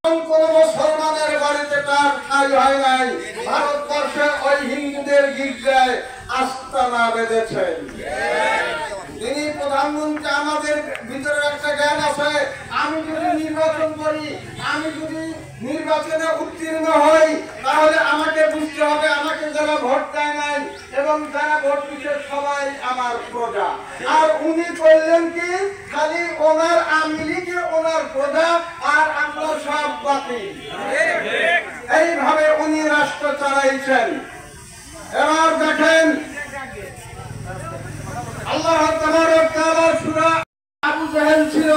কোন মুসলমানের বাড়িতে তার ঠাঁই হয় নাই। ভারতবর্ষে ওই হিন্দুদের গির্জায় আস্তানা বেঁধেছেন। তিনি প্রধানমন্ত্রী, আমাদের ভিতরে একটা জ্ঞান আছে, আমি যদি নির্বাচন করি, আমি যদি নির্বাচনে উত্তীর্ণ হই, তাহলে আমাকে বুঝতে হবে আমাকে যারা ভোট দেয় নাই এবং যারা ভোট দিচ্ছে সবাই আমার প্রজা। আর উনি করলেন কি, খালি ওনার আওয়ামী লীগের ওনার প্রজা আর আমরা সব বাতিল। এইভাবে উনি রাষ্ট্র চালাইছেন। এবার দেখেন আল্লাহ তাবারক তাআলা সূরা আবু জাহেল ছিল,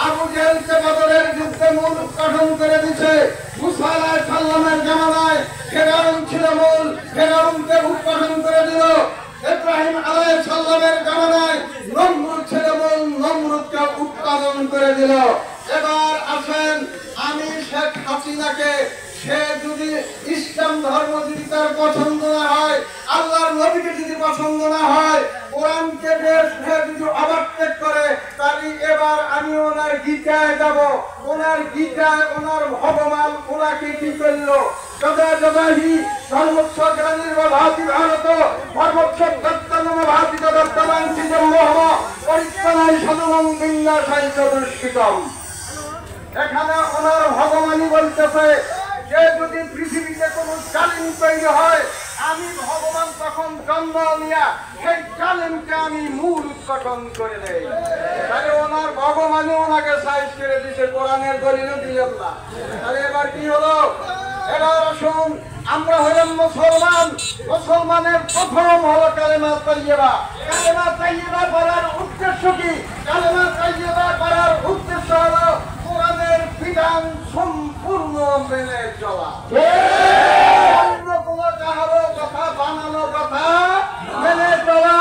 আবু জাহেলকে বদরের যুদ্ধে মূল উৎপাদন করে দিয়েছে। মুসা আলাইহিস সালামের জামানায় ফিরআউন ছিল মূল, ফিরআউনকে উৎপাদন করে দিল। ইব্রাহিম আলাইহিস সালামের জামানায় নমরুদ ছিল মূল, নমরুদকে উৎপাদন করে দিল। এবার আসেন, আমি শেখ হাসিনাকে, সে যদি ইসলাম ধর্ম যদি তার পছন্দ না হয়, আল্লাহর নবীকে যদি পছন্দ না হয়, কোরআনকে যদি অবাক্ষেপ করে, তাহলে এবার আমি ওনার গীতায় যাব। ওনার গীতায় ওনার ভগবান ওনাকে কি করলো, সদা সদাহি ধর্মস্ব জ্ঞানীর ভাতি ভারত ধর্মস্ব দত্তনম ভাতি দত্তমাংসি জন্মহম পরিত্রাণাই সাধুমং বিন্যাসাই চতুষ্কৃতম। এখানে ওনার ভগবানই বলতেছে যে যদি পৃথিবীতে কোন জালিম তৈরি হয়, আমি ভগবান তখন জন্ম নিয়া সেই জালিমকে আমি মূল উৎপাদন করে দেই। তাহলে ওনার ভগবানই ওনাকে সাইজ করে দিছে, কোরআনের দলিলও দিলেন না। তাহলে এবার কি হলো? এবার আসুন, আমরা হলাম মুসলমান, মুসলমানের প্রথম হলো কালেমা তাইয়্যিবা। কালেমা তাইয়্যিবা করার উদ্দেশ্য কি? কালেমা তাইয়্যিবা করার উদ্দেশ্য হলো কোরআনের বিধান সম্পূর্ণ মেনে চলা। অন্য কোন কাহারো কথা, বানানো কথা মেনে চলা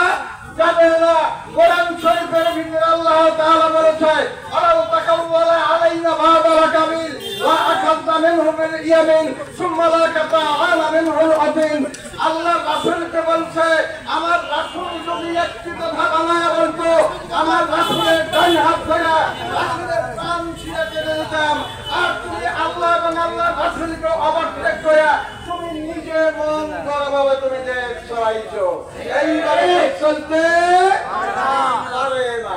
যাবে না। কোরআন শরীফের ভিতরে আল্লাহ তাআলা বলেছে, আলাউ তাকাওয়ালা আলাইনা বাদাল কাবিল ওয়া আখাযনা মিনহু বিল ইয়ামিন সুম্মা লা কাতাআনা মিনহুল আদিন। আল্লাহ রাসূলকে বলছে, আমার রাসূল যদি একটি কথা বানায় বলতো, আমার রাসূলের ডান হাত ধরে রাসূলের প্রাণ ছিঁড়ে ফেলে দিতাম। আর তুমি আল্লাহ এবং আল্লাহ রাসূলকে অবজ্ঞা করে তুমি নিজে মন গড়াভাবে তুমি দেশ চালাইছো। এইভাবে চলতে পারে না।